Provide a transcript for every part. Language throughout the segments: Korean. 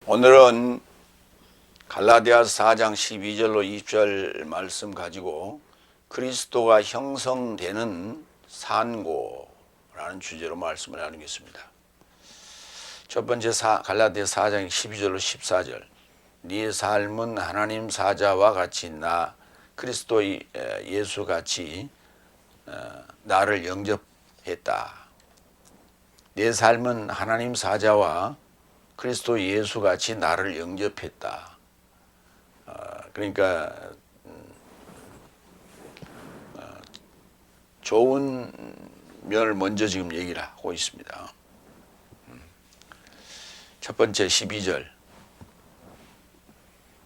오늘은 갈라디아서 4장 12절로 20절 말씀 가지고 그리스도가 형성되는 산고라는 주제로 말씀을 나누겠습니다. 첫 번째 갈라디아서 4장 12절로 14절. 네 삶은 하나님 사자와 같이 나 그리스도 예수 같이 나를 영접했다. 내 삶은 하나님 사자와 그리스도 예수 같이 나를 영접했다. 그러니까 좋은 면을 먼저 지금 얘기를 하고 있습니다. 첫 번째 12절.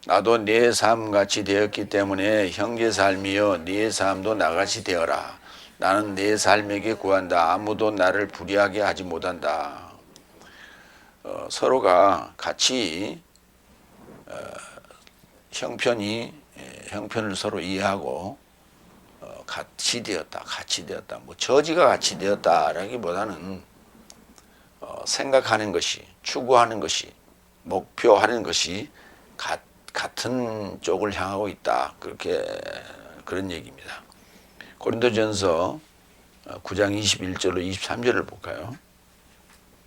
나도 네 삶같이 되었기 때문에 형제 삶이여 네 삶도 나같이 되어라. 나는 내 삶에게 구한다. 아무도 나를 불의하게 하지 못한다. 서로가 같이 형편을 서로 이해하고 같이 되었다. 뭐 저지가 같이 되었다라기보다는 생각하는 것이, 추구하는 것이, 목표하는 것이 같은 쪽을 향하고 있다. 그런 얘기입니다. 고린도전서 9장 21절로 23절을 볼까요?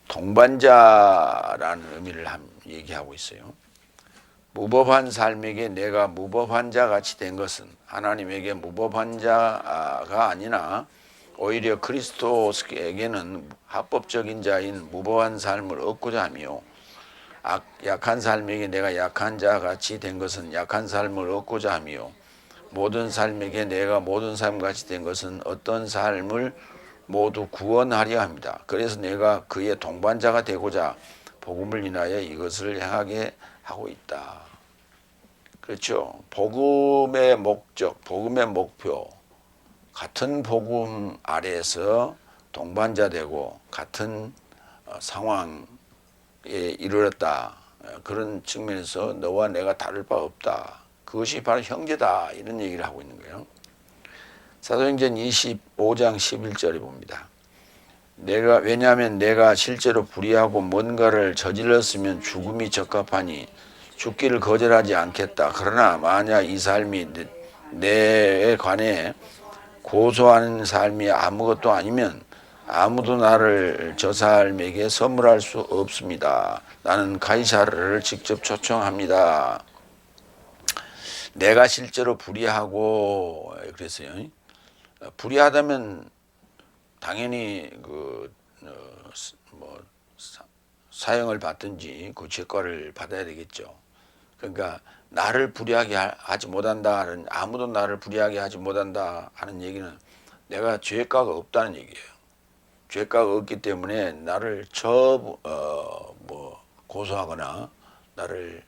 동반자라는 의미를 얘기하고 있어요. 무법한 삶에게 내가 무법한 자 같이 된 것은 하나님에게 무법한 자가 아니나 오히려 그리스도에게는 합법적인 자인 무법한 삶을 얻고자 하며 약한 삶에게 내가 약한 자 같이 된 것은 약한 삶을 얻고자 하며 모든 삶에게 내가 모든 삶 같이 된 것은 어떤 삶을 모두 구원하려 합니다. 그래서 내가 그의 동반자가 되고자 복음을 인하여 이것을 행하게 하고 있다. 그렇죠. 복음의 목적, 복음의 목표, 같은 복음 아래에서 동반자 되고 같은 상황에 이르렀다. 그런 측면에서 너와 내가 다를 바 없다. 그것이 바로 형제다. 이런 얘기를 하고 있는 거예요. 사도행전 25장 11절에 봅니다. 왜냐하면 내가 실제로 불의하고 뭔가를 저질렀으면 죽음이 적합하니 죽기를 거절하지 않겠다. 그러나 만약 이 삶이 내에 관해 고소하는 삶이 아무것도 아니면 아무도 나를 저 삶에게 선물할 수 없습니다. 나는 가이사르를 직접 초청합니다. 내가 실제로 불의하고 그랬어요. 불의하다면 당연히 사형을 받든지 그 죄과를 받아야 되겠죠. 그러니까 나를 불의하게 하지 못한다. 아무도 나를 불의하게 하지 못한다 하는 얘기는 내가 죄과가 없다는 얘기예요. 죄과가 없기 때문에 나를 고소하거나 나를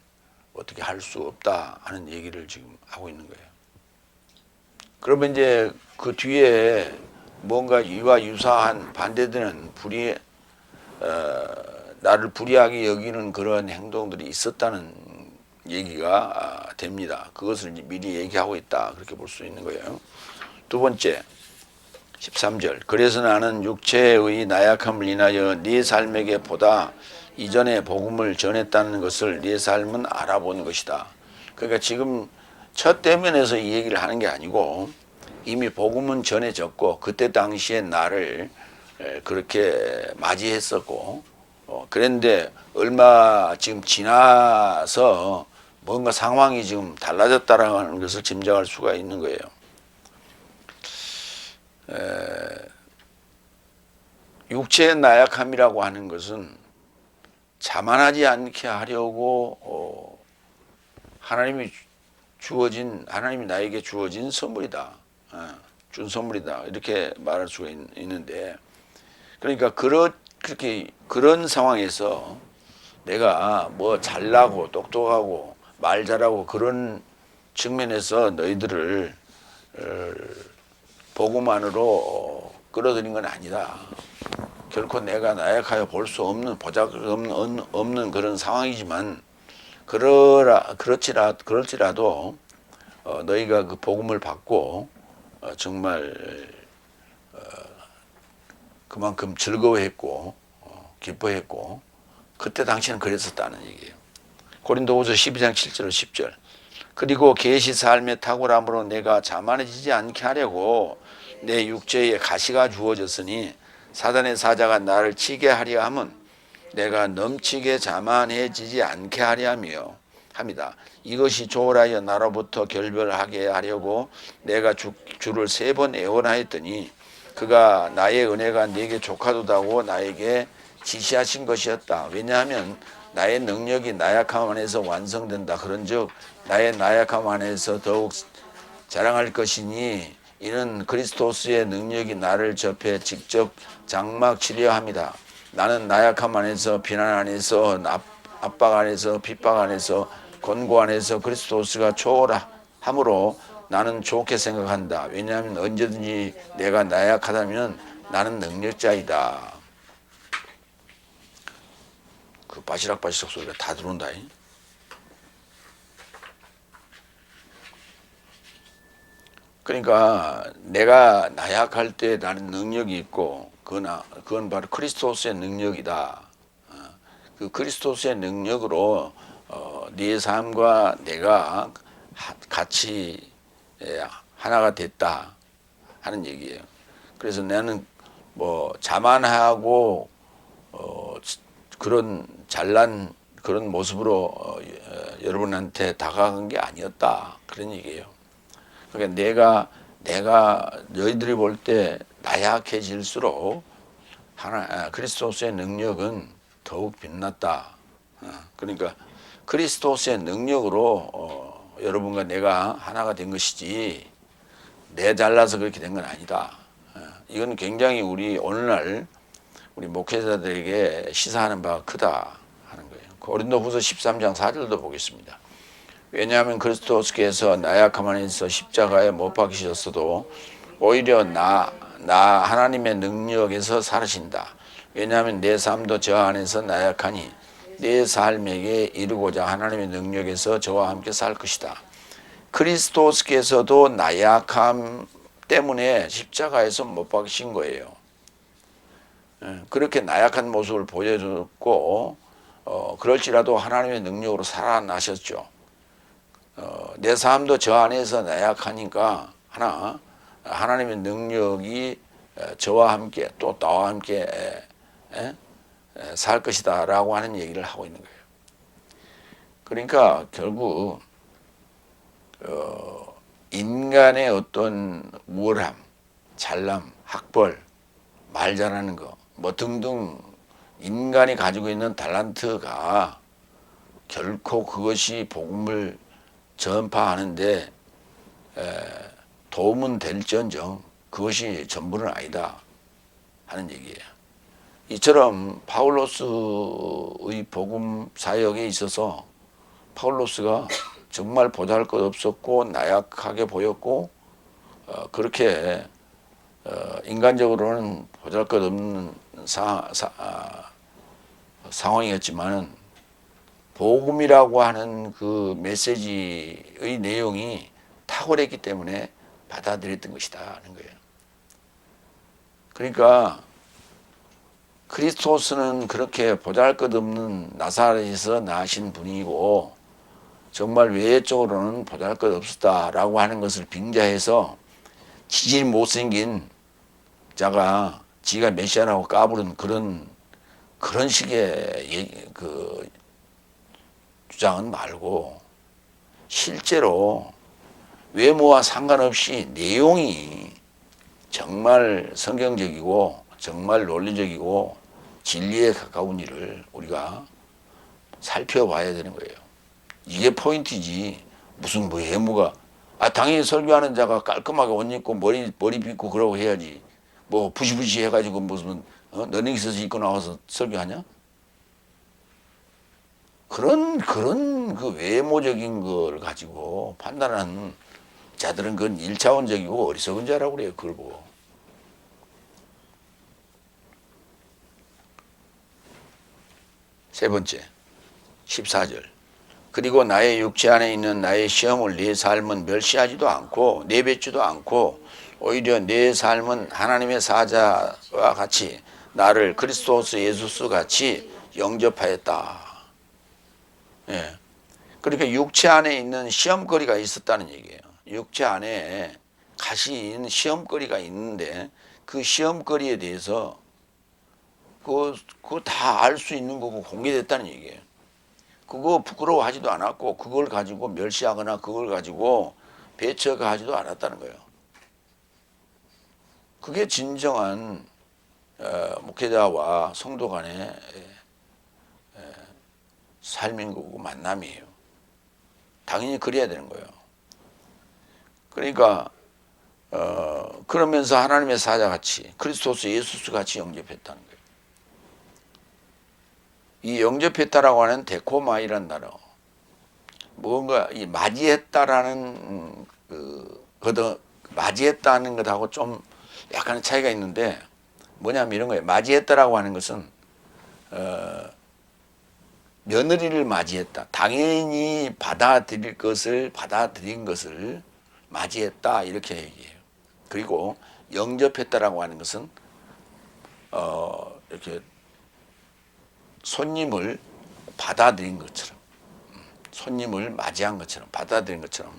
어떻게 할 수 없다 하는 얘기를 지금 하고 있는 거예요. 그러면 이제 그 뒤에 뭔가 이와 유사한 반대되는 나를 불의하게 여기는 그런 행동들이 있었다는 얘기가 됩니다. 그것을 미리 얘기하고 있다. 그렇게 볼 수 있는 거예요. 두 번째 13절. 그래서 나는 육체의 나약함을 인하여 네 삶에게 보다 이전에 복음을 전했다는 것을 네 삶은 알아본 것이다. 그러니까 지금 첫 대면에서 이 얘기를 하는 게 아니고 이미 복음은 전해졌고 그때 당시에 나를 그렇게 맞이했었고 그런데 얼마 지금 지나서 뭔가 상황이 지금 달라졌다라는 것을 짐작할 수가 있는 거예요. 육체의 나약함이라고 하는 것은 자만하지 않게 하려고 하나님이 나에게 주어진 선물이다. 준 선물이다. 이렇게 말할 수가 있는데 그러니까 그런 상황에서 내가 뭐 잘나고 똑똑하고 말 잘하고 그런 측면에서 너희들을 복음 안으로 끌어들인 건 아니다. 결코 내가 나약하여 볼 수 없는 보잘것없는 그런 상황이지만 그럴지라도 너희가 그 복음을 받고 정말 그만큼 즐거워했고 기뻐했고 그때 당시는 그랬었다는 얘기예요. 고린도후서 12장 7절 10절. 그리고 계시 삶의 탁월함으로 내가 자만해지지 않게 하려고 내 육체에 가시가 주어졌으니 사단의 사자가 나를 치게 하려 함은 내가 넘치게 자만해지지 않게 하려 함이요 합니다. 이것이 조울하여 나로부터 결별하게 하려고 내가 주를 3번 애원하였더니 그가 나의 은혜가 네게 족하도다고 나에게 지시하신 것이었다. 왜냐하면 나의 능력이 나약함 안에서 완성된다. 그런즉 나의 나약함 안에서 더욱 자랑할 것이니 이는 그리스도스의 능력이 나를 접해 직접 장막 치료합니다. 나는 나약함 안에서 비난 안에서 압박 안에서 핍박 안에서 권고 안에서 그리스도스가 초월함으로 나는 좋게 생각한다. 왜냐하면 언제든지 내가 나약하다면 나는 능력자이다. 그 바시락바시락 소리가 다 들어온다. 그러니까 내가 나약할 때 나는 능력이 있고 그건 바로 그리스도스의 능력이다. 그 그리스도스의 능력으로 네 삶과 내가 같이 하나가 됐다 하는 얘기예요. 그래서 나는 뭐 자만하고 그런 잘난 그런 모습으로 여러분한테 다가간 게 아니었다 그런 얘기예요. 그러니까 내가 너희들이 볼 때 나약해질수록 그리스도스의 능력은 더욱 빛났다. 그러니까 그리스도스의 능력으로 여러분과 내가 하나가 된 것이지 내 잘나서 그렇게 된 건 아니다. 이건 굉장히 우리 오늘날 우리 목회자들에게 시사하는 바가 크다 하는 거예요. 고린도후서 13장 4절도 보겠습니다. 왜냐하면 그리스도께서 나약함 안에서 십자가에 못 박히셨어도 오히려 나 하나님의 능력에서 살으신다. 왜냐하면 내 삶도 저 안에서 나약하니 내 삶에게 이루고자 하나님의 능력에서 저와 함께 살 것이다. 그리스도께서도 나약함 때문에 십자가에서 못 박히신 거예요. 그렇게 나약한 모습을 보여줬고 그럴지라도 하나님의 능력으로 살아나셨죠. 내 삶도 저 안에서 나약하니까 하나님의 능력이 저와 함께 또 나와 함께 살 것이다 라고 하는 얘기를 하고 있는 거예요. 그러니까 결국 인간의 어떤 우월함, 잘남, 학벌, 말 잘하는 거 뭐 등등 인간이 가지고 있는 달란트가 결코 그것이 복음을 전파하는데 도움은 될지언정 그것이 전부는 아니다 하는 얘기예요. 이처럼 파울로스의 복음 사역에 있어서 파울로스가 정말 보잘것없었고 나약하게 보였고 그렇게 인간적으로는 보잘것없는 상황이었지만은 복음이라고 하는 그 메시지의 내용이 탁월했기 때문에 받아들였던 것이다 하는 거예요. 그러니까 그리스도스는 그렇게 보잘것없는 나사렛에서 나신 분이고 정말 외적으로는 보잘것없었다라고 하는 것을 빙자해서 지질 못생긴 자가 지가 메시아라고 까부른 그런 식의 그 주장은 말고 실제로 외모와 상관없이 내용이 정말 성경적이고 정말 논리적이고 진리에 가까운 일을 우리가 살펴봐야 되는 거예요. 이게 포인트지. 무슨 뭐 외모가 당연히 설교하는 자가 깔끔하게 옷 입고 머리 빗고 그러고 해야지. 뭐 부시부시 해가지고 무슨 러닝스에서 입고 나와서 설교하냐? 그런 그 외모적인 걸 가지고 판단하는 자들은 그건 1차원적이고 어리석은 자라고 그래요. 그걸 보고. 세 번째 14절. 그리고 나의 육체 안에 있는 나의 시험을 내 삶은 멸시하지도 않고 내뱉지도 않고 오히려 내 삶은 하나님의 사자와 같이 나를 그리스도스 예수스 같이 영접하였다. 예. 그러니까 육체 안에 있는 시험거리가 있었다는 얘기예요. 육체 안에 가신 시험거리가 있는데 그 시험거리에 대해서 그거 다 알 수 있는 거고 공개됐다는 얘기예요. 그거 부끄러워하지도 않았고 그걸 가지고 멸시하거나 그걸 가지고 배척하지도 않았다는 거예요. 그게 진정한 목회자와 성도 간의 삶인 거고 만남이에요. 당연히 그래야 되는 거예요. 그러니까 그러면서 하나님의 사자같이 그리스도스 예수스 같이 영접했다는 거예요. 이 영접했다라고 하는 데코마이라는 단어, 뭔가 이 맞이했다라는 맞이했다는 것하고 좀 약간의 차이가 있는데 뭐냐면 이런 거예요. 맞이했다라고 하는 것은 며느리를 맞이했다. 당연히 받아들인 것을 맞이했다 이렇게 얘기해요. 그리고 영접했다라고 하는 것은 이렇게 손님을 받아들인 것처럼, 손님을 맞이한 것처럼, 받아들인 것처럼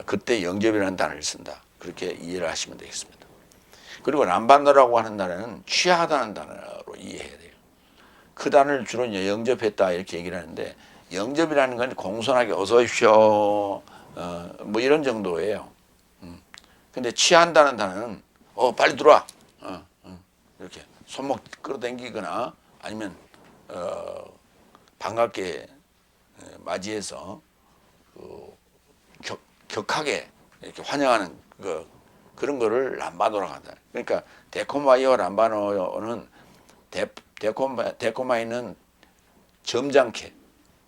그때 영접이라는 단어를 쓴다. 그렇게 이해를 하시면 되겠습니다. 그리고 람바노라고 하는 단어는 취하다는 단어로 이해해야 돼요. 그 단어를 주로 이제 영접했다 이렇게 얘기를 하는데, 영접이라는 건 공손하게 어서 오십시오 뭐 이런 정도예요. 근데 취한다는 단어는 빨리 들어와 이렇게 손목 끌어당기거나 아니면 반갑게 맞이해서 격하게 이렇게 환영하는 그런 거를 람바노라고 한다. 그러니까 데코마이와 람바노는 데코마이는 점잖게,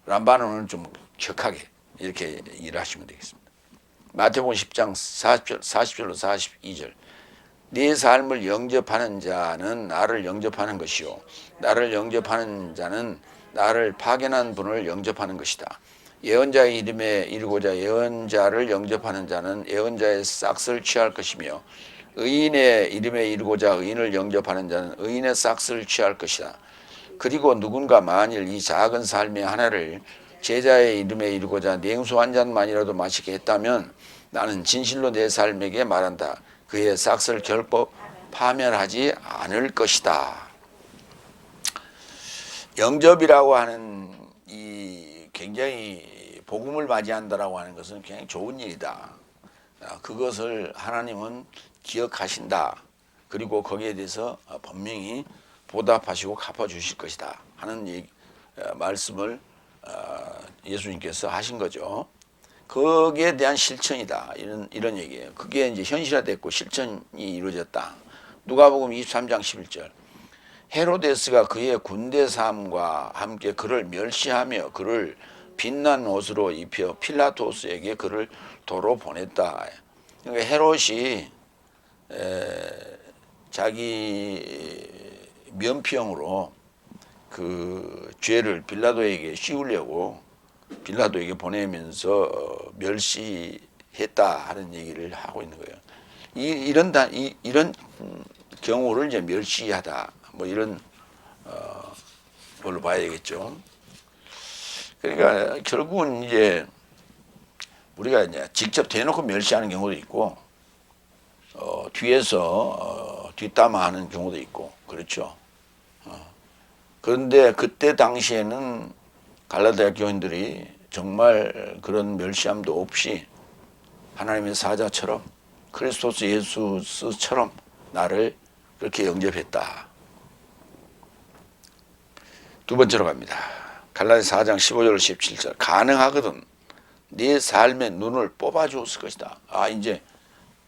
람바노는 좀 격하게 이렇게 일하시면 되겠습니다. 마태복음 10장 40절로 42절. 네 삶을 영접하는 자는 나를 영접하는 것이요, 나를 영접하는 자는 나를 파견한 분을 영접하는 것이다. 예언자의 이름에 이르고자 예언자를 영접하는 자는 예언자의 싹을 취할 것이며, 의인의 이름에 이르고자 의인을 영접하는 자는 의인의 싹을 취할 것이다. 그리고 누군가 만일 이 작은 삶의 하나를 제자의 이름에 이르고자 냉수 한 잔만이라도 마시게 했다면 나는 진실로 내 삶에게 말한다. 그의 싹을 결코 파멸하지 않을 것이다. 영접이라고 하는 이 굉장히 복음을 맞이한다라고 하는 것은 굉장히 좋은 일이다. 그것을 하나님은 기억하신다. 그리고 거기에 대해서 분명히 보답하시고 갚아주실 것이다 하는 말씀을 예수님께서 하신 거죠. 거기에 대한 실천이다 이런 얘기예요. 그게 이제 현실화됐고 실천이 이루어졌다. 누가복음 23장 11절. 헤로데스가 그의 군대 삶과 함께 그를 멸시하며 그를 빛난 옷으로 입혀 필라토스에게 그를 도로 보냈다. 그러니까 헤롯이 자기 면피형으로 그 죄를 빌라도에게 씌우려고 빌라도에게 보내면서 멸시했다 하는 얘기를 하고 있는 거예요. 이런 경우를 이제 멸시하다 뭐 이런 걸로 봐야 되겠죠. 그러니까 결국은 이제 우리가 이제 직접 대놓고 멸시하는 경우도 있고 뒤에서 뒷담화하는 경우도 있고 그렇죠. 그런데 그때 당시에는 갈라디아 교인들이 정말 그런 멸시함도 없이 하나님의 사자처럼 그리스도스 예수스처럼 나를 그렇게 영접했다. 두 번째로 갑니다. 갈라디아 4장 15절 17절. 가능하거든 네 삶의 눈을 뽑아 주었을 것이다. 이제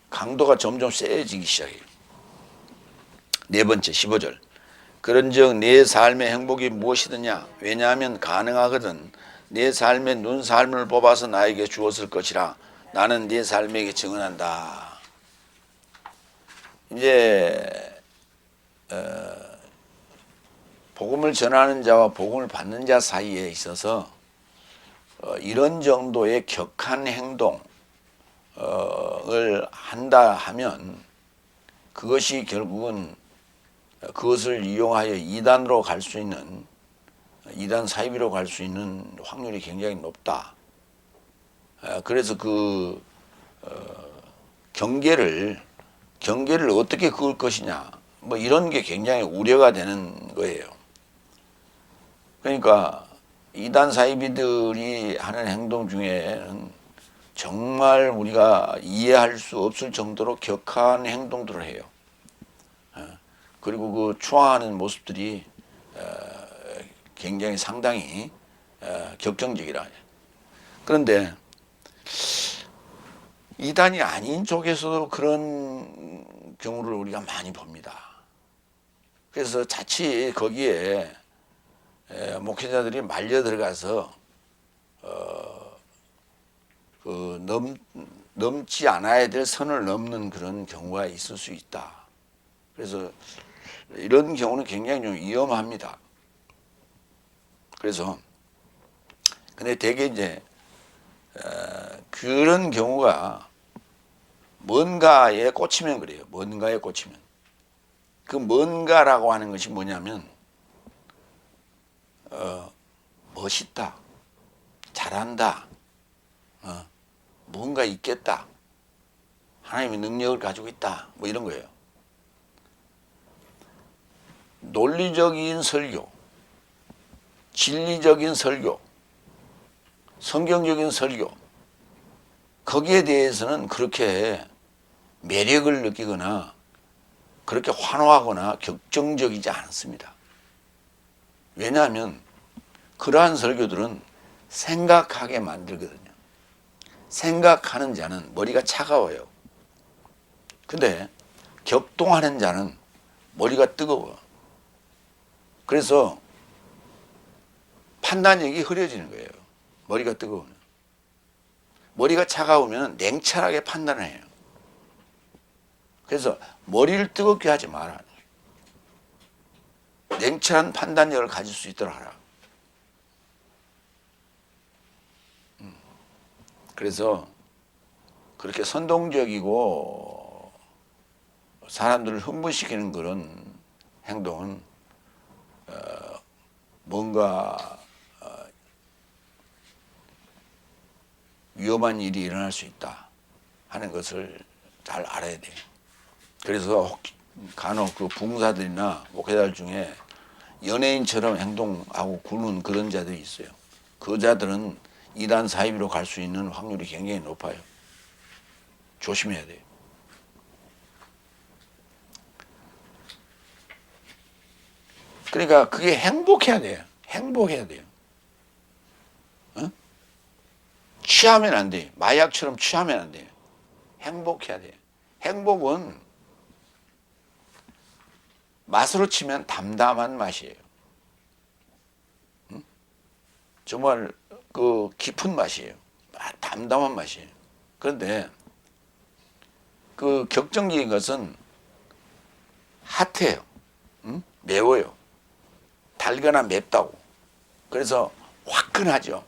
강도가 점점 세지기 시작해요. 네 번째 15절. 그런즉 내 삶의 행복이 무엇이더냐? 왜냐하면 가능하거든 내 삶의 눈 삶을 뽑아서 나에게 주었을 것이라 나는 네 삶에게 증언한다. 이제 복음을 전하는 자와 복음을 받는 자 사이에 있어서 이런 정도의 격한 행동을 한다 하면 그것이 결국은 그것을 이용하여 이단으로 갈 수 있는, 이단 사이비로 갈 수 있는 확률이 굉장히 높다. 그래서 그 경계를 어떻게 그을 것이냐, 뭐 이런 게 굉장히 우려가 되는 거예요. 그러니까 이단 사이비들이 하는 행동 중에는 정말 우리가 이해할 수 없을 정도로 격한 행동들을 해요. 그리고 그 추앙하는 모습들이 굉장히 상당히 격정적이라. 그런데 이단이 아닌 쪽에서도 그런 경우를 우리가 많이 봅니다. 그래서 자칫 거기에 목회자들이 말려 들어가서 넘지 않아야 될 선을 넘는 그런 경우가 있을 수 있다. 그래서 이런 경우는 굉장히 좀 위험합니다. 그래서 근데 대개 이제 그런 경우가 뭔가에 꽂히면 그래요. 뭔가에 꽂히면. 그 뭔가라고 하는 것이 뭐냐면 멋있다, 잘한다, 뭔가 있겠다, 하나님의 능력을 가지고 있다, 뭐 이런 거예요. 논리적인 설교, 진리적인 설교, 성경적인 설교, 거기에 대해서는 그렇게 매력을 느끼거나 그렇게 환호하거나 격정적이지 않습니다. 왜냐하면 그러한 설교들은 생각하게 만들거든요. 생각하는 자는 머리가 차가워요. 근데 격동하는 자는 머리가 뜨거워. 그래서 판단력이 흐려지는 거예요. 머리가 뜨거우면. 머리가 차가우면 냉철하게 판단을 해요. 그래서 머리를 뜨겁게 하지 마라. 냉철한 판단력을 가질 수 있도록 하라. 그래서 그렇게 선동적이고 사람들을 흥분시키는 그런 행동은 뭔가 위험한 일이 일어날 수 있다 하는 것을 잘 알아야 돼요. 그래서 간혹 그 부흥사들이나 목회자들 중에 연예인처럼 행동하고 구는 그런 자들이 있어요. 그 자들은 이단 사이비로 갈 수 있는 확률이 굉장히 높아요. 조심해야 돼요. 그러니까 그게 행복해야 돼요. 행복해야 돼요. 어? 취하면 안 돼요. 마약처럼 취하면 안 돼요. 행복해야 돼요. 행복은 맛으로 치면 담담한 맛이에요. 응? 정말 그 깊은 맛이에요. 담담한 맛이에요. 그런데 그 격정적인 것은 핫해요. 응? 매워요. 달거나 맵다고. 그래서 화끈하죠.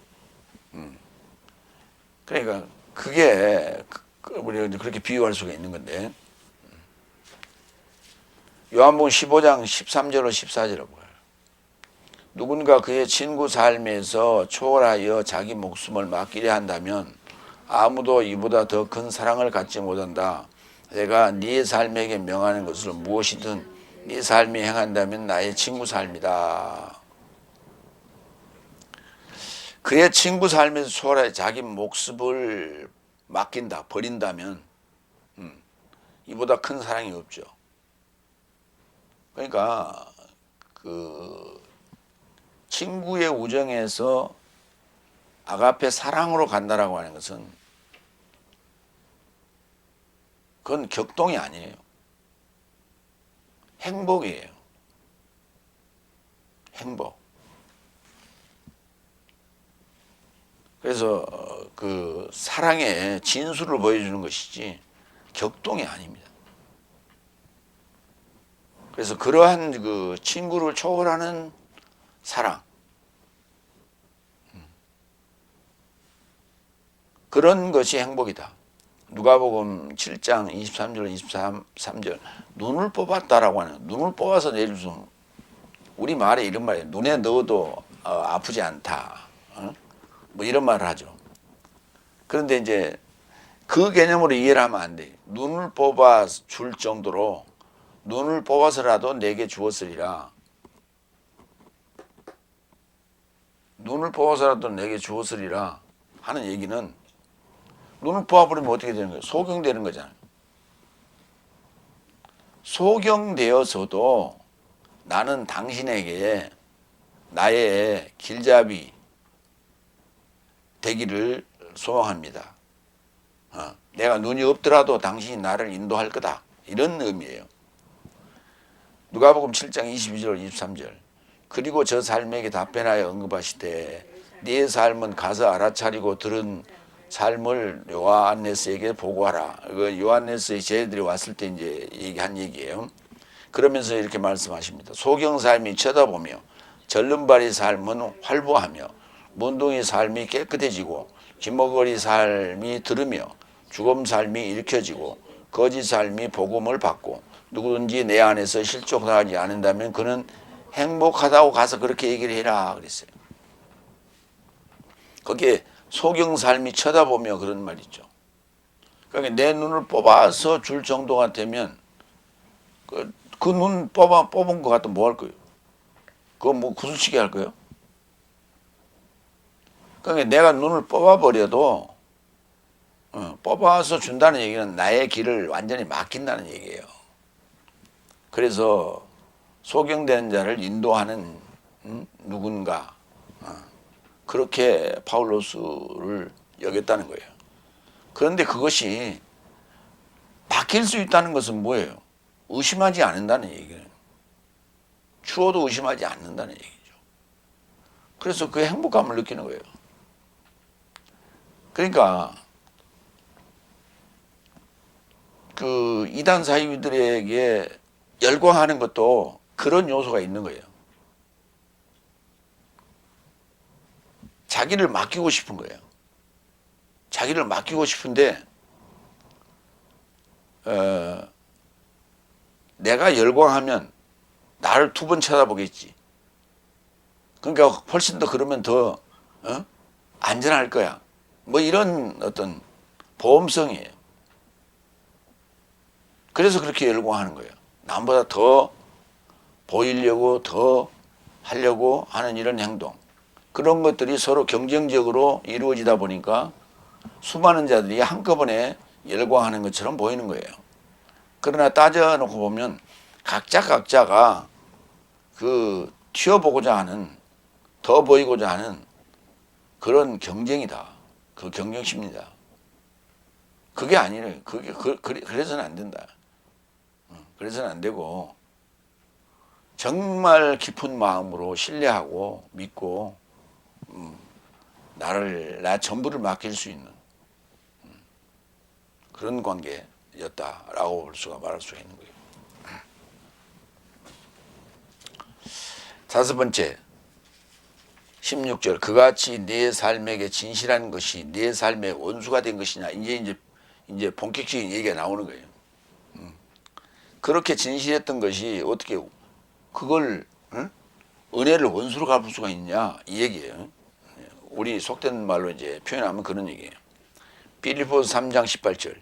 그러니까 그게 우리가 그렇게 비유할 수가 있는 건데, 요한복음 15장 13절로 14절을 보여요. 누군가 그의 친구 삶에서 초월하여 자기 목숨을 맡기려 한다면 아무도 이보다 더 큰 사랑을 갖지 못한다. 내가 네 삶에게 명하는 것을 무엇이든 네 삶이 행한다면 나의 친구 삶이다. 그의 친구 삶에서 초월하여 자기 목숨을 맡긴다, 버린다면 이보다 큰 사랑이 없죠. 그러니까 그 친구의 우정에서 아가페 사랑으로 간다라고 하는 것은 그건 격동이 아니에요. 행복이에요. 행복. 그래서 그 사랑의 진수를 보여주는 것이지 격동이 아닙니다. 그래서 그러한 그 친구를 초월하는 사랑, 그런 것이 행복이다. 누가복음 7장 23절 23절 눈을 뽑았다라고 하는, 눈을 뽑아서 내릴 수, 우리 말에 이런 말이에요. 눈에 넣어도 아프지 않다. 뭐 이런 말을 하죠. 그런데 이제 그 개념으로 이해를 하면 안 돼. 눈을 뽑아 줄 정도로 눈을 뽑아서라도 내게 주었으리라. 눈을 뽑아서라도 내게 주었으리라 하는 얘기는 눈을 뽑아버리면 어떻게 되는 거예요? 소경되는 거잖아요. 소경되어서도 나는 당신에게 나의 길잡이 되기를 소망합니다. 내가 눈이 없더라도 당신이 나를 인도할 거다. 이런 의미예요. 누가복음 7장 22절 23절. 그리고 저 삶에게 답변하여 응급하시되 네 삶은 가서 알아차리고 들은 삶을 요한네스에게 보고하라. 요한네스의 제자들이 왔을 때 이제 얘기한 얘기예요. 그러면서 이렇게 말씀하십니다. 소경 삶이 쳐다보며 절름발이 삶은 활보하며 문둥이 삶이 깨끗해지고 기머거리 삶이 들으며 죽음 삶이 일으켜지고 거짓 삶이 복음을 받고 누구든지 내 안에서 실족하지 않는다면 그는 행복하다고 가서 그렇게 얘기를 해라 그랬어요. 거기에 소경 삶이 쳐다보며 그런 말이죠. 그러니까 내 눈을 뽑아서 줄 정도가 되면 그 눈 뽑은 것 같으면 뭐 할 거예요? 그거 뭐 구슬치기 할 거예요? 그러니까 내가 눈을 뽑아버려도 뽑아서 준다는 얘기는 나의 길을 완전히 맡긴다는 얘기예요. 그래서 소경되는 자를 인도하는 누군가 그렇게 바울로스를 여겼다는 거예요. 그런데 그것이 바뀔 수 있다는 것은 뭐예요? 의심하지 않는다는 얘기예요. 추워도 의심하지 않는다는 얘기죠. 그래서 그 행복감을 느끼는 거예요. 그러니까 그 이단 사이비들에게 열광하는 것도 그런 요소가 있는 거예요. 자기를 맡기고 싶은 거예요. 자기를 맡기고 싶은데 내가 열광하면 나를 두 번 쳐다보겠지. 그러니까 훨씬 더 그러면 더 안전할 거야. 뭐 이런 어떤 보험성이에요. 그래서 그렇게 열광하는 거예요. 남보다 더 보이려고 더 하려고 하는 이런 행동. 그런 것들이 서로 경쟁적으로 이루어지다 보니까 수많은 자들이 한꺼번에 열광하는 것처럼 보이는 거예요. 그러나 따져놓고 보면 각자가 그 튀어보고자 하는 더 보이고자 하는 그런 경쟁이다. 그 경쟁심이다. 그게 아니래. 그래서는 안 된다. 그래서는 안 되고 정말 깊은 마음으로 신뢰하고 믿고 나 전부를 맡길 수 있는 그런 관계였다라고 말할 수가 있는 거예요. 다섯 번째 16절 그같이 내 삶에게 진실한 것이 내 삶의 원수가 된 것이냐. 이제 본격적인 얘기가 나오는 거예요. 그렇게 진실했던 것이 어떻게 그걸 은혜를 원수로 갚을 수가 있냐 이 얘기예요. 우리 속된 말로 이제 표현하면 그런 얘기예요. 빌립보서 3장 18절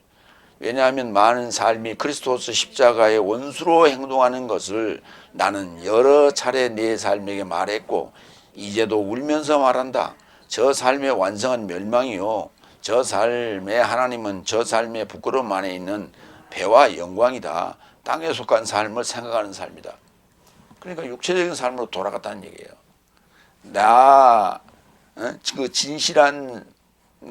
왜냐하면 많은 삶이 그리스도스 십자가의 원수로 행동하는 것을 나는 여러 차례 내 삶에게 말했고 이제도 울면서 말한다. 저 삶의 완성은 멸망이요 저 삶의 하나님은 저 삶의 부끄러움 안에 있는 배와 영광이다. 땅에 속한 삶을 생각하는 삶이다. 그러니까 육체적인 삶으로 돌아갔다는 얘기예요. 그 진실한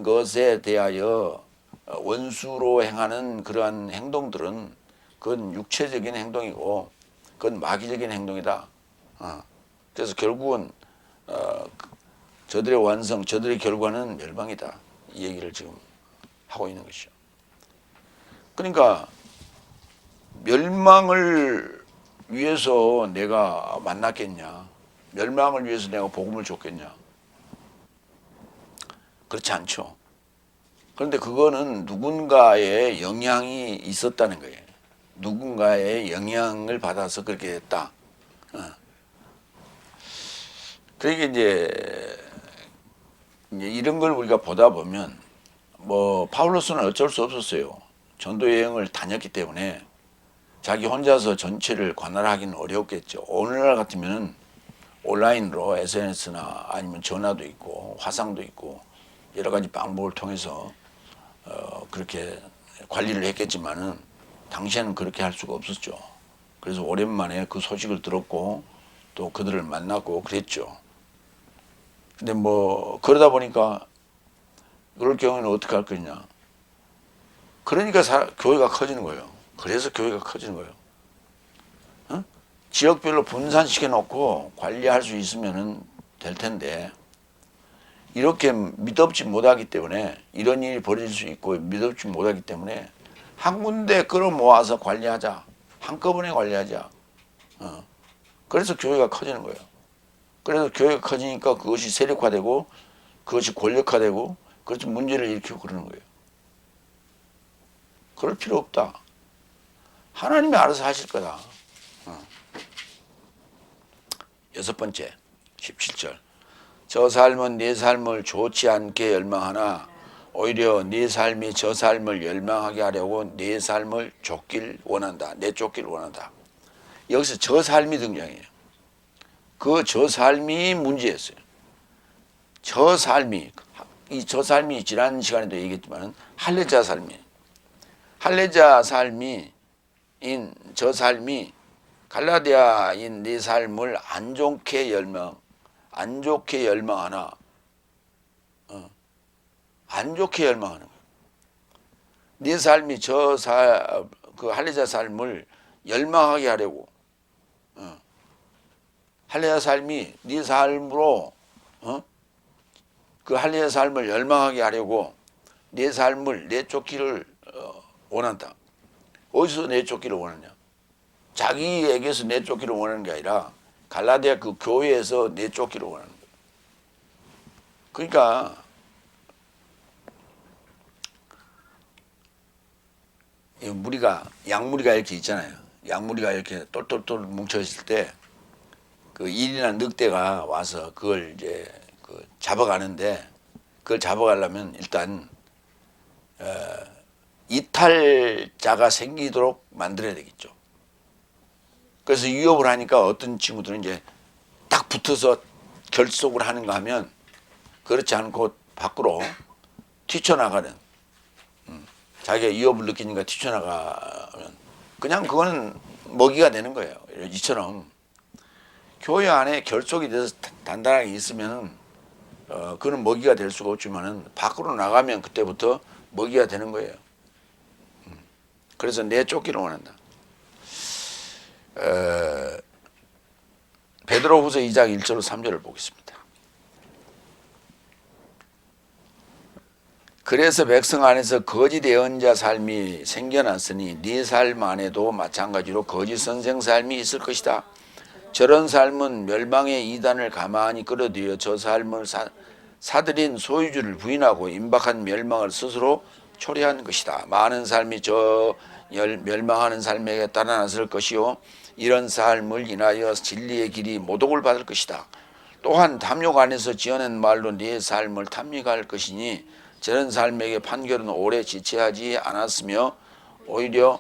것에 대하여 원수로 행하는 그러한 행동들은 그건 육체적인 행동이고 그건 마귀적인 행동이다. 그래서 결국은 저들의 완성, 저들의 결과는 멸망이다. 이 얘기를 지금 하고 있는 것이죠. 그러니까 멸망을 위해서 내가 만났겠냐? 멸망을 위해서 내가 복음을 줬겠냐? 그렇지 않죠. 그런데 그거는 누군가의 영향이 있었다는 거예요. 누군가의 영향을 받아서 그렇게 됐다. 그러니까 이제 이런 걸 우리가 보다 보면 뭐 파울로스는 어쩔 수 없었어요. 전도 여행을 다녔기 때문에 자기 혼자서 전체를 관할하기는 어려웠겠죠. 오늘날 같으면은 온라인으로 SNS나 아니면 전화도 있고 화상도 있고 여러 가지 방법을 통해서 그렇게 관리를 했겠지만은 당시에는 그렇게 할 수가 없었죠. 그래서 오랜만에 그 소식을 들었고 또 그들을 만났고 그랬죠. 근데 뭐 그러다 보니까 그럴 경우에는 어떻게 할 거냐. 그러니까 교회가 커지는 거예요. 그래서 교회가 커지는 거예요. 어? 지역별로 분산시켜 놓고 관리할 수 있으면 될 텐데 이렇게 믿업지 못하기 때문에 이런 일이 벌어질 수 있고 믿업지 못하기 때문에 한 군데 끌어모아서 관리하자. 한꺼번에 관리하자. 그래서 교회가 커지는 거예요. 그래서 교회가 커지니까 그것이 세력화되고 그것이 권력화되고 그래서 문제를 일으키고 그러는 거예요. 그럴 필요 없다. 하나님이 알아서 하실 거다. 여섯 번째 17절 저 삶은 네 삶을 좋지 않게 열망하나 오히려 네 삶이 저 삶을 열망하게 하려고 네 삶을 쫓길 원한다. 내쫓길 원한다. 여기서 저 삶이 등장해요. 그 저 삶이 문제였어요. 저 삶이 이 저 삶이 지난 시간에도 얘기했지만 할례자 삶이에요. 할례자 삶이 인 저 삶이 갈라디아인 네 삶을 안 좋게 열망하나 안 좋게 열망하는 거예요. 네 삶이 그 할례자 삶을 열망하게 하려고 할례자 삶이 네 삶으로 그 할례자 삶을 열망하게 하려고 네 삶을 내쫓기를 원한다. 어디서 내쫓기를 원하냐? 자기에게서 내쫓기를 원하는 게 아니라 갈라디아 그 교회에서 내쫓기를 원하는 거예요. 그러니까 양무리가 이렇게 있잖아요. 양무리가 이렇게 똘똘똘 뭉쳐 있을 때 그 일이나 늑대가 와서 그걸 이제 잡아가는데 그걸 잡아가려면 일단 이탈자가 생기도록 만들어야 되겠죠. 그래서 위협을 하니까 어떤 친구들은 이제 딱 붙어서 결속을 하는가 하면 그렇지 않고 밖으로 튀쳐나가는 자기가 위협을 느끼니까 튀쳐나가면 그냥 그거는 먹이가 되는 거예요. 이처럼 교회 안에 결속이 돼서 단단하게 있으면 그는 먹이가 될 수가 없지만은 밖으로 나가면 그때부터 먹이가 되는 거예요. 그래서 내쫓기를 원한다. 베드로후서 2장 1절로 3절을 보겠습니다. 그래서 백성 안에서 거짓 예언자 삶이 생겨났으니 네 삶 안에도 마찬가지로 거짓 선생 삶이 있을 것이다. 저런 삶은 멸망의 이단을 가만히 끌어들여 저 삶을 사들인 소유주를 부인하고 임박한 멸망을 스스로 초래한 것이다. 많은 삶이 저 멸망하는 삶에게 따라 나설 것이요 이런 삶을 인하여 진리의 길이 모독을 받을 것이다. 또한 탐욕 안에서 지어낸 말로 네 삶을 탐닉할 것이니 저런 삶에게 판결은 오래 지체하지 않았으며 오히려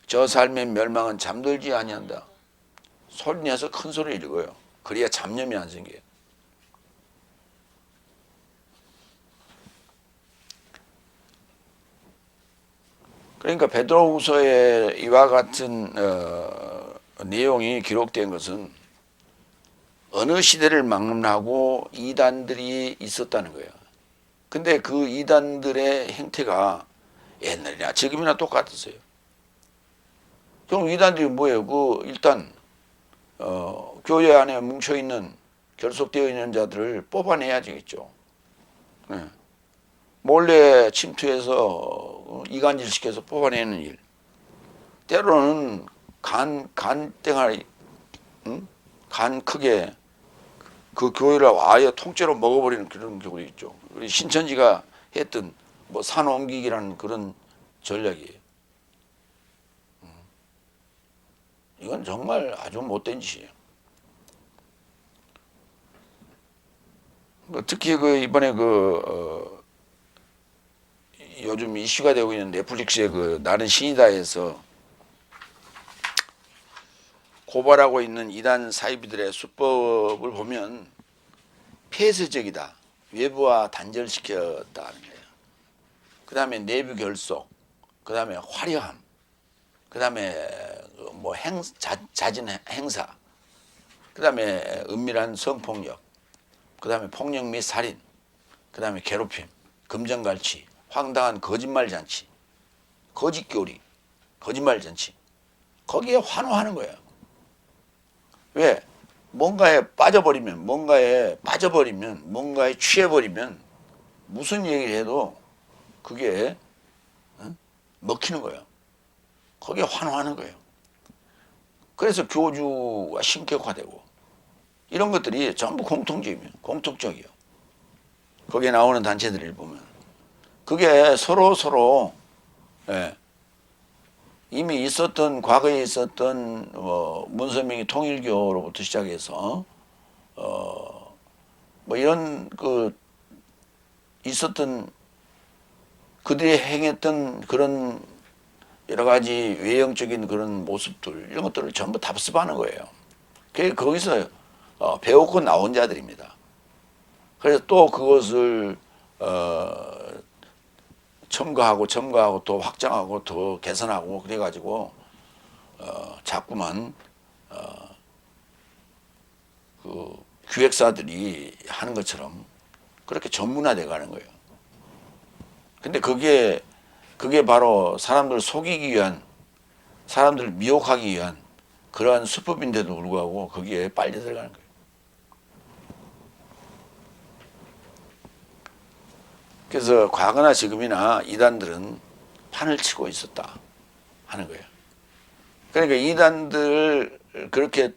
저 삶의 멸망은 잠들지 아니한다. 소리내서 큰 소리를 읽어요. 그래야 잡념이 안 생겨요. 그러니까 베드로후서에 이와 같은 내용이 기록된 것은 어느 시대를 막론하고 이단들이 있었다는 거예요. 근데 그 이단들의 행태가 옛날이나 지금이나 똑같았어요. 그럼 이단들이 뭐예요? 일단 교회 안에 뭉쳐 있는 결속되어 있는 자들을 뽑아내야 되겠죠. 네. 몰래 침투해서 이간질 시켜서 뽑아내는 일. 때로는 간 땡아리, 간 크게 그 교회를 아예 통째로 먹어버리는 그런 경우도 있죠. 우리 신천지가 했던 산 옮기기라는 그런 전략이에요. 이건 정말 아주 못된 짓이에요. 특히 그 이번에 요즘 이슈가 되고 있는 넷플릭스의 그 나는 신이다에서 고발하고 있는 이단 사이비들의 수법을 보면 폐쇄적이다. 외부와 단절시켰다는 거예요. 그 다음에 내부 결속, 그 다음에 화려함, 그 다음에 뭐 잦은 행사, 그 다음에 은밀한 성폭력, 그 다음에 폭력 및 살인, 그 다음에 괴롭힘, 금전갈취, 황당한 거짓말 잔치, 거짓교리, 거짓말 잔치. 거기에 환호하는 거예요. 왜? 뭔가에 빠져버리면, 뭔가에 취해버리면 무슨 얘기를 해도 그게 먹히는 거예요. 거기에 환호하는 거예요. 그래서 교주가 신격화되고 이런 것들이 전부 공통적이에요. 거기에 나오는 단체들을 보면 그게 서로 예, 이미 있었던 과거에 있었던 문선명이 통일교로부터 시작해서 뭐 이런 그 있었던 그들이 행했던 그런 여러 가지 외형적인 그런 모습들 이런 것들을 전부 답습하는 거예요. 거기서 배웠고 나온 자들입니다. 그래서 또 그것을 첨가하고 또 확장하고 더 개선하고 그래가지고 자꾸만 그 기획사들이 하는 것처럼 그렇게 전문화돼 가는 거예요. 근데 그게 바로 사람들을 속이기 위한, 사람들을 미혹하기 위한 그러한 수법인데도 불구하고 거기에 빨려 들어가는 거예요. 그래서 과거나 지금이나 이단들은 판을 치고 있었다 하는 거예요. 그러니까 이단들을 그렇게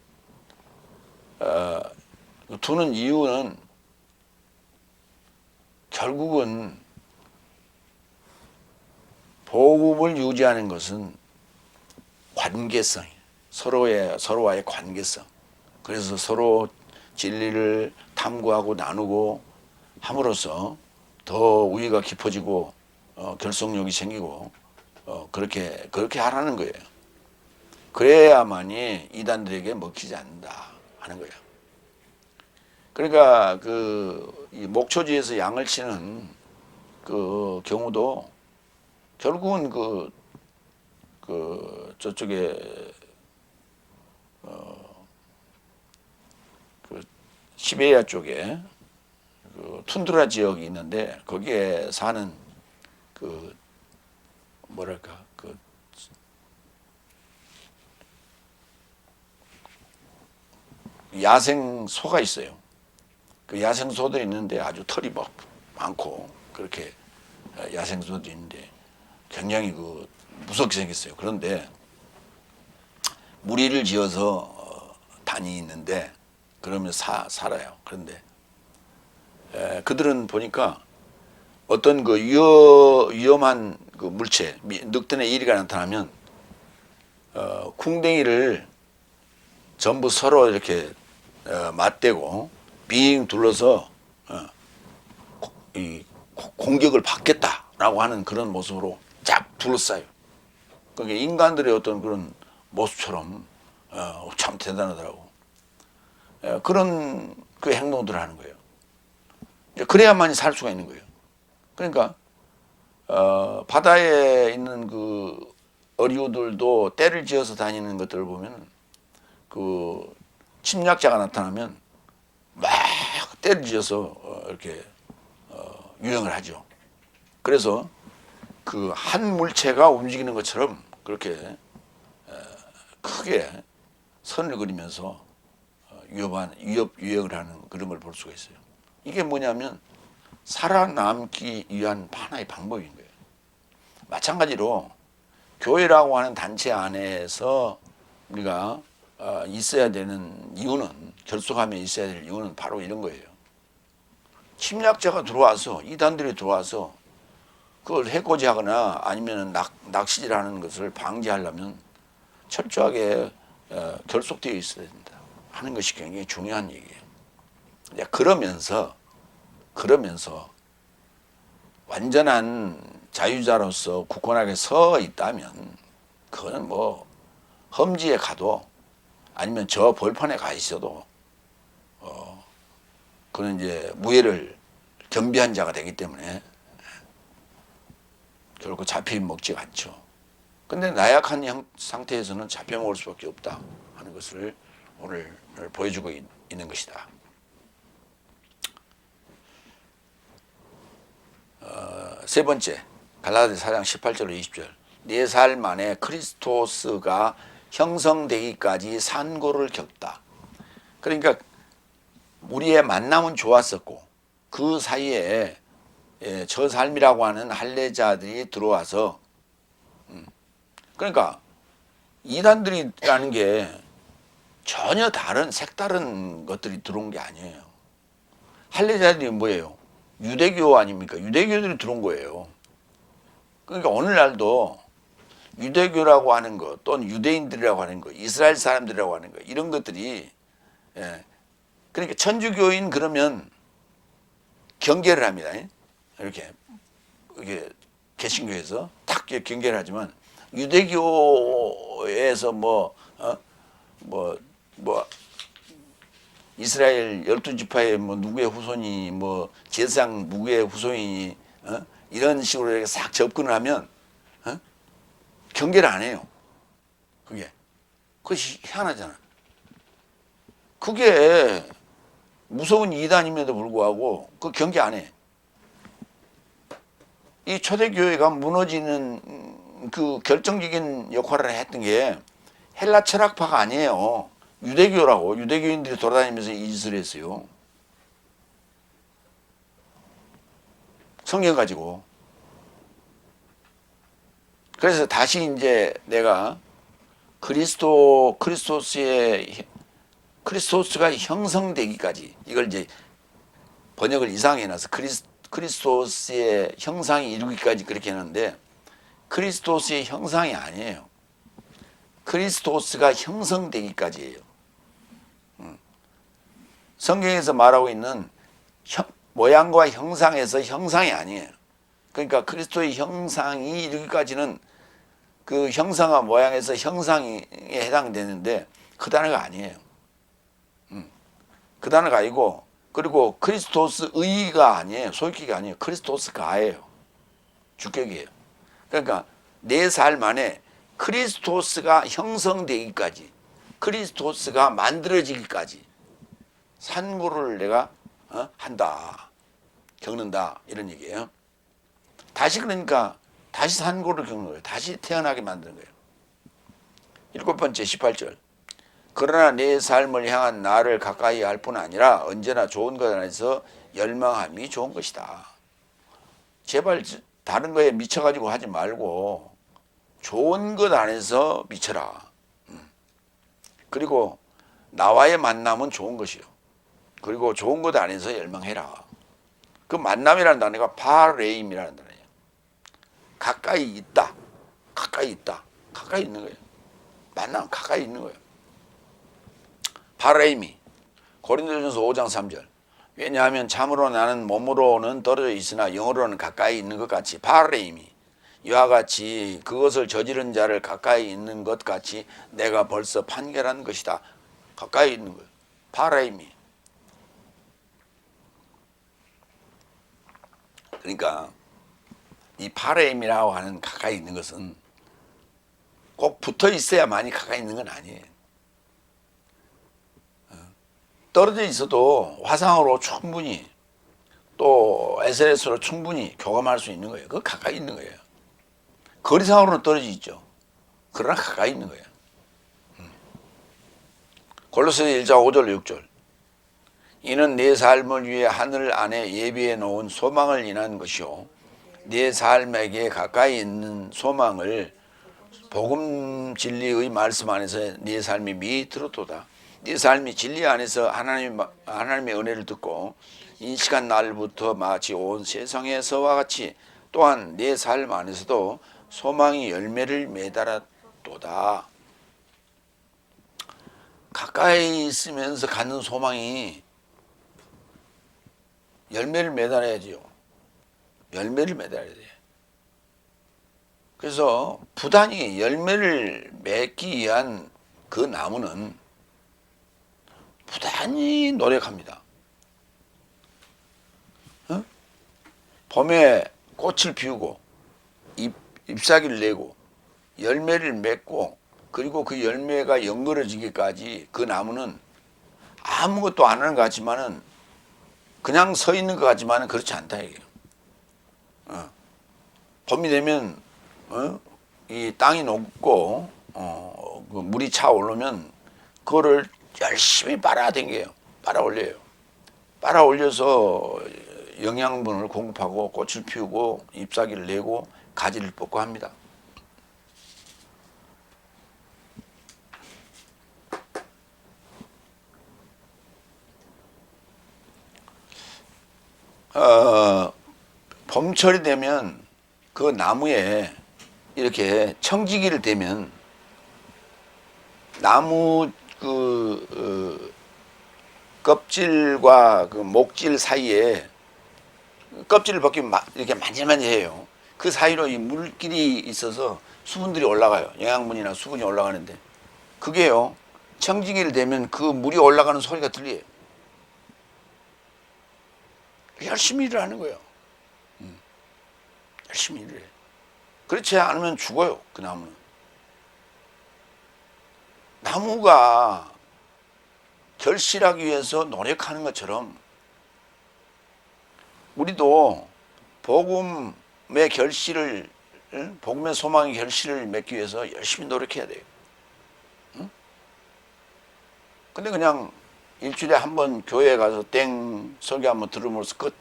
두는 이유는 결국은 복음을 유지하는 것은 관계성이에요. 서로와의 관계성. 그래서 서로 진리를 탐구하고 나누고 함으로써 더 우위가 깊어지고 결속력이 생기고 그렇게 하라는 거예요. 그래야만이 이단들에게 먹히지 않는다 하는 거예요. 그러니까 이 목초지에서 양을 치는 그 경우도 결국은 저쪽에 그 시베리아 쪽에 그 툰드라 지역이 있는데 거기에 사는 그 뭐랄까 그 야생 소가 있어요. 그 야생 소들이 있는데 아주 털이 막 많고 그렇게 야생 소들이 있는데 굉장히 무섭게 생겼어요. 그런데 무리를 지어서 다니는데 그러면 살아요. 그런데 그들은 보니까 어떤 위험한 물체, 늑대나 이리가 나타나면 쿵댕이를 전부 서로 이렇게 맞대고 빙 둘러서 이 공격을 받겠다라고 하는 그런 모습으로 쫙 둘러싸요. 그러니까 인간들의 어떤 그런 모습처럼 참 대단하더라고. 그런 그 행동들을 하는 거예요. 그래야만이 살 수가 있는 거예요. 그러니까 바다에 있는 그 어류들도 떼를 지어서 다니는 것들을 보면 그 침략자가 나타나면 막 떼를 지어서 이렇게 유행을 하죠. 그래서 그 한 물체가 움직이는 것처럼 그렇게 크게 선을 그리면서 유행을 하는 그런 걸 볼 수가 있어요. 이게 뭐냐면 살아남기 위한 하나의 방법인 거예요. 마찬가지로 교회라고 하는 단체 안에서 우리가 있어야 되는 이유는, 결속하며 있어야 될 이유는 바로 이런 거예요. 침략자가 들어와서, 이단들이 들어와서 그걸 해코지하거나 아니면 낚시질하는 것을 방지하려면 철저하게 결속되어 있어야 된다 하는 것이 굉장히 중요한 얘기예요. 그러면서 그러면서 완전한 자유자로서 굳건하게 서 있다면 그거는 뭐 험지에 가도 아니면 저 벌판에 가 있어도 그는 이제 무예를 겸비한 자가 되기 때문에 결코 잡혀 먹지 않죠. 근데 나약한 상태에서는 잡혀 먹을 수밖에 없다 하는 것을 오늘 보여주고 있는 것이다. 세 번째, 갈라디아서 4장 18절로 20절. 4살 만에 크리스토스가 형성되기까지 산고를 겪다. 그러니까 우리의 만남은 좋았었고 그 사이에 저 삶이라고 하는 할례자들이 들어와서 그러니까 이단들이라는 게 전혀 다른 색다른 것들이 들어온 게 아니에요. 할례자들이 뭐예요? 유대교 아닙니까? 유대교들이 들어온 거예요. 그러니까 오늘날도 유대교라고 하는 것 또는 유대인들이라고 하는 것, 이스라엘 사람들이라고 하는 것 이런 것들이 그러니까 천주교인 그러면 경계를 합니다. 이렇게 개신교에서 탁 경계를 하지만 유대교에서 이스라엘 12지파의 뭐 누구의 후손이 뭐 제사장 누구의 후손이 이런 식으로 이렇게 싹 접근을 하면 경계를 안 해요. 그것이 희한하잖아. 그게 무서운 이단임에도 불구하고 그 경계 안 해. 이 초대교회가 무너지는 그 결정적인 역할을 했던 게 헬라 철학파가 아니에요. 유대교라고 유대교인들이 돌아다니면서 이 짓을 했어요. 성경 가지고. 그래서 다시 이제 내가 그리스토스가 형성되기까지 이걸 이제 번역을 이상하게 해놔서 그리스토스의 형상이 이루기까지 그렇게 했는데 그리스토스의 형상이 아니에요. 그리스토스가 형성되기까지예요. 성경에서 말하고 있는 모양과 형상에서 형상이 아니에요. 그러니까 그리스도의 형상이 이르기까지는 그 형상과 모양에서 형상에 해당되는데 그 단어가 아니에요. 그 단어가 아니고 그리고 그리스도스의가 아니에요. 소유격이 아니에요. 그리스도스가예요. 주격이에요. 그러니까 4살 만에 그리스도스가 형성되기까지 그리스도스가 만들어지기까지 산고를 내가 한다. 겪는다. 이런 얘기예요. 다시 그러니까 다시 산고를 겪는 거예요. 다시 태어나게 만드는 거예요. 7번째 18절. 그러나 내 삶을 향한 나를 가까이 할 뿐 아니라 언제나 좋은 것 안에서 열망함이 좋은 것이다. 제발 다른 거에 미쳐가지고 하지 말고 좋은 것 안에서 미쳐라. 그리고 나와의 만남은 좋은 것이요. 그리고 좋은 것 안에서 열망해라. 그 만남이라는 단어가 파레임이라는 단어예요. 가까이 있다. 가까이 있다. 가까이 있는 거예요. 만나면 가까이 있는 거예요. 파레임이 고린도전서 5장 3절. 왜냐하면 참으로 나는 몸으로는 떨어져 있으나 영으로는 가까이 있는 것 같이 파레임이 이와 같이 그것을 저지른 자를 가까이 있는 것 같이 내가 벌써 판결한 것이다. 가까이 있는 거예요. 파레임이. 그러니까 이 파레임이라고 하는 가까이 있는 것은 꼭 붙어 있어야만이 가까이 있는 건 아니에요. 떨어져 있어도 화상으로 충분히 또 SNS로 충분히 교감할 수 있는 거예요. 그거 가까이 있는 거예요. 거리상으로는 떨어져 있죠. 그러나 가까이 있는 거예요. 골로새서 1장 5절 6절. 이는 내 삶을 위해 하늘 안에 예비해 놓은 소망을 인한 것이요 내 삶에게 가까이 있는 소망을 복음 진리의 말씀 안에서 네 삶이 미리 들었도다. 네 삶이 진리 안에서 하나님의 은혜를 듣고 인식한 날부터 마치 온 세상에서와 같이 또한 네 삶 안에서도 소망이 열매를 맺어도다. 가까이 있으면서 갖는 소망이 열매를 매달아야지요. 열매를 매달아야 돼. 그래서 부단히 열매를 맺기 위한 그 나무는 부단히 노력합니다. 어? 봄에 꽃을 피우고 잎사귀를 내고 열매를 맺고 그리고 그 열매가 연그러지기까지 그 나무는 아무것도 안 하는 것 같지만은 그냥 서 있는 것 같지만은 그렇지 않다 이게요. 봄이 되면 이 땅이 녹고 그 물이 차 오르면 그거를 열심히 빨아당겨요. 빨아 올려요. 빨아 올려서 영양분을 공급하고 꽃을 피우고 잎사귀를 내고 가지를 뽑고 합니다. 봄철이 되면 그 나무에 이렇게 청지기를 대면 나무 껍질과 그 목질 사이에 껍질을 벗기면 이렇게 만질만질해요. 그 사이로 이 물길이 있어서 수분들이 올라가요. 영양분이나 수분이 올라가는데 그게요. 청지기를 대면 그 물이 올라가는 소리가 들려요. 열심히 일을 하는 거예요. 열심히 일을 해요. 그렇지 않으면 죽어요. 그 나무는. 나무가 결실하기 위해서 노력하는 것처럼 우리도 복음의 결실을, 복음의 소망의 결실을 맺기 위해서 열심히 노력해야 돼요. 근데 그냥 일주일에 한 번 교회에 가서 땡 설교 한번 들으면서 끝.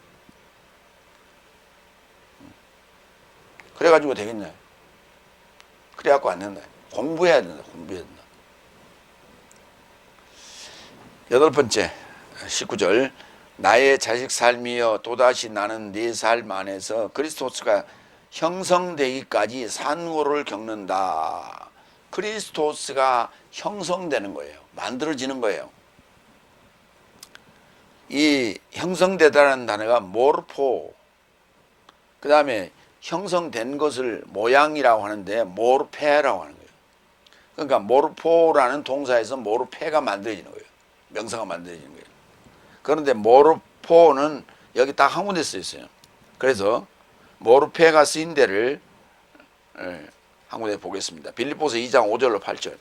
그래가지고 되겠나요? 그래갖고 안 된다. 공부해야 된다. 공부해야 된다. 8번째 19절 나의 자식 삶이여 또다시 나는 네 삶 안에서 그리스도스가 형성되기까지 산고를 겪는다. 그리스도스가 형성되는 거예요. 만들어지는 거예요. 이 형성되다라는 단어가 모르포, 그 다음에 형성된 것을 모양이라고 하는데 모르페라고 하는 거예요. 그러니까 모르포라는 동사에서 모르페가 만들어지는 거예요. 명사가 만들어지는 거예요. 그런데 모르포는 여기 딱 한 군데 써 있어요. 그래서 모르페가 쓰인 데를 한 군데 보겠습니다. 빌립보서 2장 5절로 8절.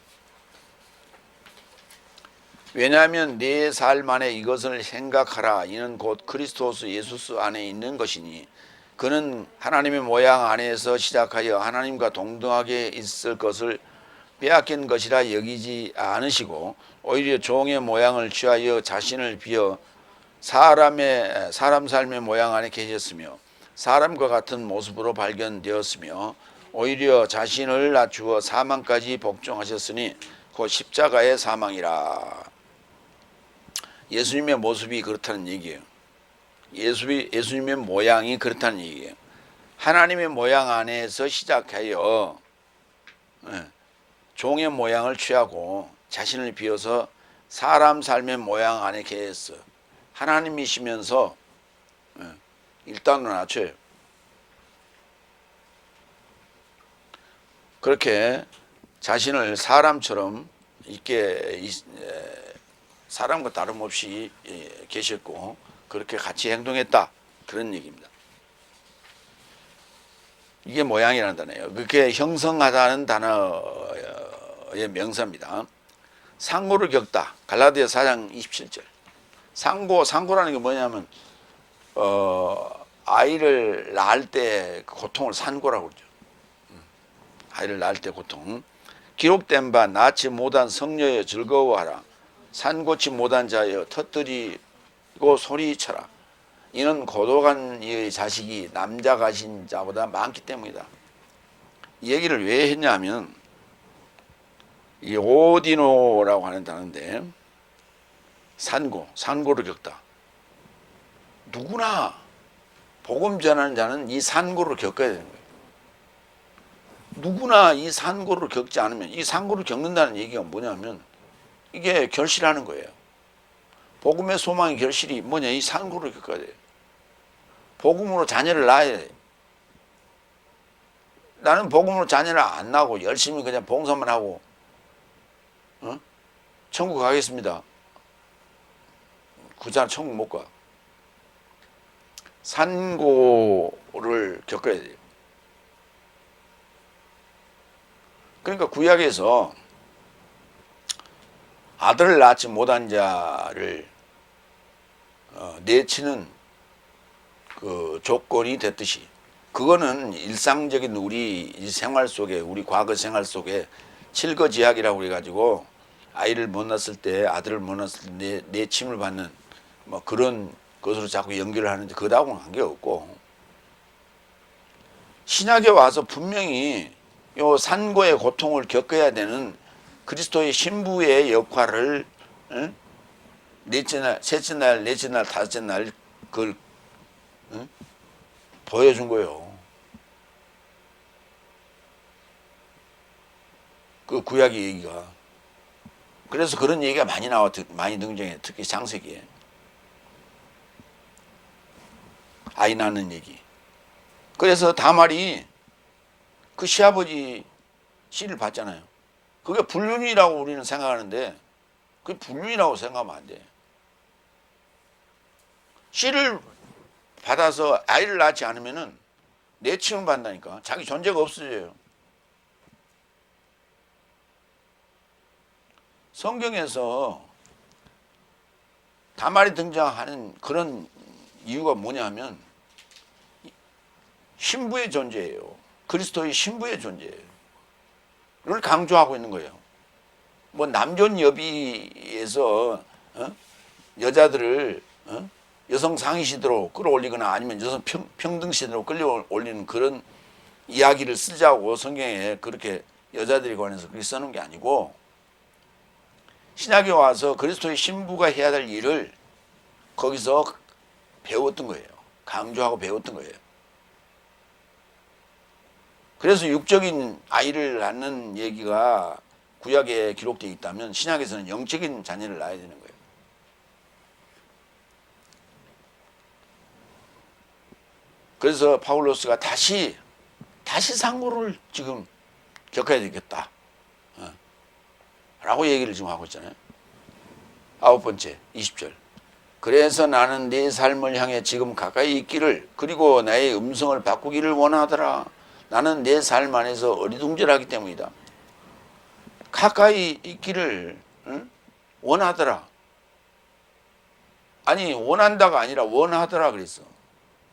왜냐하면 네 삶 안에 이것을 생각하라. 이는 곧 그리스도스 예수 안에 있는 것이니 그는 하나님의 모양 안에서 시작하여 하나님과 동등하게 있을 것을 빼앗긴 것이라 여기지 않으시고 오히려 종의 모양을 취하여 자신을 비어 사람 삶의 모양 안에 계셨으며 사람과 같은 모습으로 발견되었으며 오히려 자신을 낮추어 사망까지 복종하셨으니 곧 십자가의 사망이라. 예수님의 모습이 그렇다는 얘기예요. 예수님의 모양이 그렇다는 얘기예요. 하나님의 모양 안에서 시작하여 종의 모양을 취하고 자신을 비워서 사람 삶의 모양 안에 계셨어. 하나님이시면서 일단은 낮춰요. 그렇게 자신을 사람처럼 있게 사람과 다름없이 계셨고 그렇게 같이 행동했다. 그런 얘기입니다. 이게 모양이라는 단어예요. 그렇게 형성하다는 단어의 명사입니다. 상고를 겪다. 갈라디아 4장 27절. 상고라는 게 뭐냐면 아이를 낳을 때 고통을 산고라고 그러죠. 아이를 낳을 때 고통. 기록된 바 낳지 못한 성녀여 즐거워하라. 산고치 못한 자여 터뜨리고 소리쳐라. 이는 고독한 이의 자식이 남자 가신 자보다 많기 때문이다. 이 얘기를 왜 했냐면 이 오디노라고 하는 단어인데 산고를 겪다. 누구나 복음 전하는 자는 이 산고를 겪어야 되는 거예요. 누구나 이 산고를 겪지 않으면, 이 산고를 겪는다는 얘기가 뭐냐면 이게 결실하는 거예요. 복음의 소망의 결실이 뭐냐? 이 산고를 겪어야 돼요. 복음으로 자녀를 낳아야 돼. 나는 복음으로 자녀를 안 낳고 열심히 그냥 봉사만 하고 천국 가겠습니다. 그 자는 천국 못 가. 산고를 겪어야 돼요. 그러니까 구약에서 아들을 낳지 못한 자를 내치는 그 조건이 됐듯이, 그거는 일상적인 우리 생활 속에, 우리 과거 생활 속에 칠거지약이라고 그래가지고 아이를 못 낳았을 때, 아들을 못 낳았을 때 내침을 받는 뭐 그런 것으로 자꾸 연결을 하는데, 그거하고는 관계없고, 신약에 와서 분명히 요 산고의 고통을 겪어야 되는 그리스도의 신부의 역할을 넷째 날, 셋째 날, 넷째 날, 다섯째 날 그걸 보여준 거예요. 그 구약의 얘기가. 그래서 그런 얘기가 많이 등장해. 특히 창세기에. 아이 낳는 얘기. 그래서 다말이 그 시아버지 씨를 봤잖아요. 그게 불륜이라고 우리는 생각하는데, 그게 불륜이라고 생각하면 안 돼. 씨를 받아서 아이를 낳지 않으면은 내침을 받는다니까. 자기 존재가 없어져요. 성경에서 다말이 등장하는 그런 이유가 뭐냐 하면 신부의 존재예요. 그리스도의 신부의 존재를 강조하고 있는 거예요. 뭐 남존 여비에서 여자들을 여성 상위시대로 끌어올리거나 아니면 여성 평등시대로 끌어올리는 그런 이야기를 쓰자고 성경에 그렇게 여자들에 관해서 그렇게 써놓은 게 아니고, 신약에 와서 그리스도의 신부가 해야 될 일을 거기서 배웠던 거예요. 강조하고 배웠던 거예요. 그래서 육적인 아이를 낳는 얘기가 구약에 기록되어 있다면 신약에서는 영적인 자녀를 낳아야 되는 거예요. 그래서 파울로스가 다시 상고를 지금 겪어야 되겠다 라고 얘기를 지금 하고 있잖아요. 9번째 20절. 그래서 나는 네 삶을 향해 지금 가까이 있기를, 그리고 나의 음성을 바꾸기를 원하더라. 나는 내 삶 안에서 어리둥절하기 때문이다. 가까이 있기를 원하더라. 아니 원한다가 아니라 원하더라 그랬어.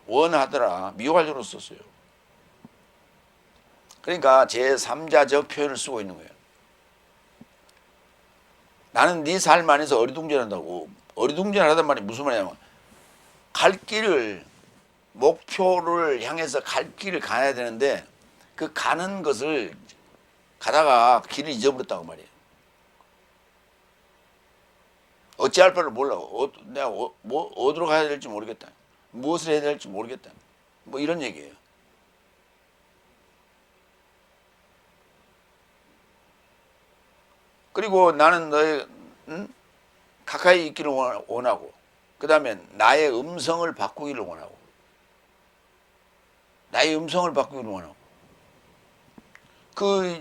원하더라. 미완료로 썼어요. 그러니까 제3자적 표현을 쓰고 있는 거예요. 나는 네 삶 안에서 어리둥절한다고. 어리둥절하단 말이 무슨 말이냐면, 갈 길을, 목표를 향해서 갈 길을 가야 되는데 그 가는 것을 가다가 길을 잊어버렸다고 말이에요. 어찌할 바를 몰라. 내가 어디로 가야 될지 모르겠다. 무엇을 해야 될지 모르겠다. 뭐 이런 얘기예요. 그리고 나는 너의 가까이 있기를 원하고, 그 다음에 나의 음성을 바꾸기를 원하고, 나의 음성을 바꾸기를 원하고. 그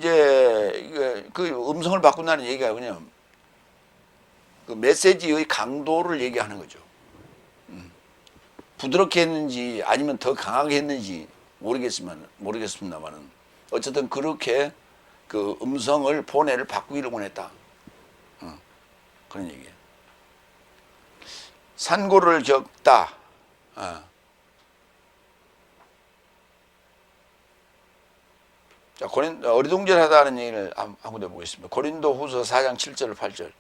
음성을 바꾼다는 얘기가 그냥 그 메시지의 강도를 얘기하는 거죠. 부드럽게 했는지 아니면 더 강하게 했는지 모르겠습니다만은 어쨌든 그렇게 그 음성을 본애를 바꾸기를 원했다. 그런 얘기예요. 산고를 겪다. 자, 어리둥절하다는 얘기를 한번 해보겠습니다. 고린도 후서 4장 7절 8절.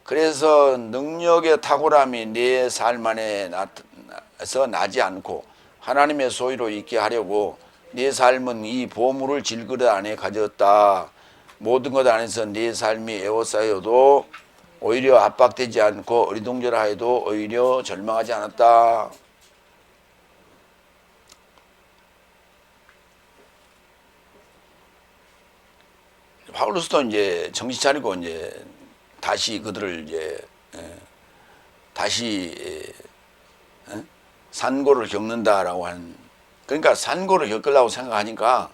그래서 능력의 탁월함이 내 삶 안에서 나지 않고 하나님의 소유로 있게 하려고 내 삶은 이 보물을 질그릇 안에 가졌다. 모든 것 안에서 내 삶이 에워싸여도 오히려 압박되지 않고 어리둥절하여도 오히려 절망하지 않았다. 파울로스도 이제 정신 차리고 이제 다시 그들을 이제 다시 산고를 겪는다라고 하는, 그러니까 산고를 겪으려고 생각하니까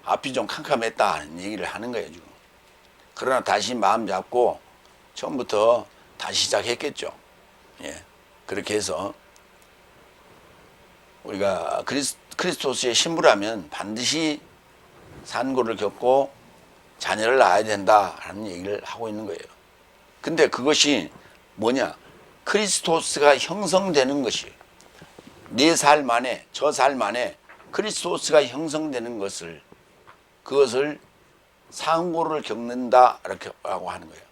앞이 좀 캄캄했다는 얘기를 하는 거예요 지금. 그러나 다시 마음 잡고 처음부터 다시 시작했겠죠. 예, 그렇게 해서 우리가 그리스도스의 신부라면 반드시 산고를 겪고 자녀를 낳아야 된다라는 얘기를 하고 있는 거예요. 근데 그것이 뭐냐? 크리스토스가 형성되는 것이, 내 삶 안에, 저 삶 안에 크리스토스가 형성되는 것을, 그것을 상고를 겪는다 이렇게 라고 하는 거예요.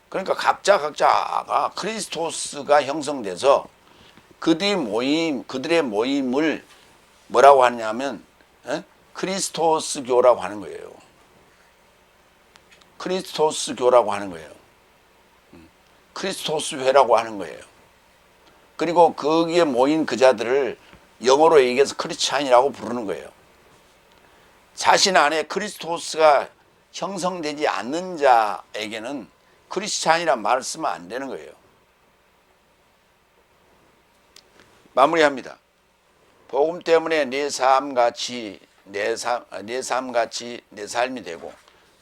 그러니까 각자가 크리스토스가 형성돼서 그들의 모임을 뭐라고 하냐면 크리스토스교라고 하는 거예요. 크리스토스교라고 하는 거예요. 크리스토스회라고 하는 거예요. 그리고 거기에 모인 그 자들을 영어로 얘기해서 크리스찬이라고 부르는 거예요. 자신 안에 크리스토스가 형성되지 않는 자에게는 크리스찬이란 말을 쓰면 안 되는 거예요. 마무리합니다. 복음 때문에 내 삶같이 내 삶이 되고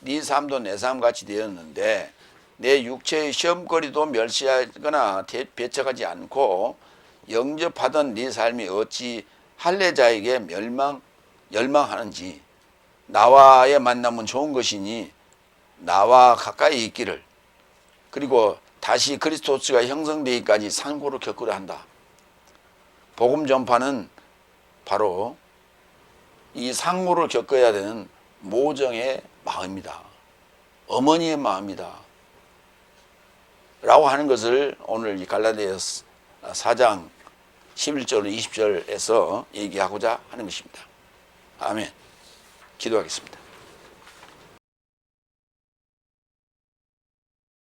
네 삶도 내 삶같이 되었는데 내 육체의 시험거리도 멸시하거나 배척하지 않고 영접하던 네 삶이 어찌 할례자에게 열망하는지. 나와의 만남은 좋은 것이니 나와 가까이 있기를, 그리고 다시 그리스도스가 형성되기까지 상고를 겪으려 한다. 복음 전파는 바로 이 상고를 겪어야 되는 모정의 마음이다. 어머니의 마음이다. 라고 하는 것을 오늘 이 갈라디아서 4장 11절 20절에서 얘기하고자 하는 것입니다. 아멘. 기도하겠습니다.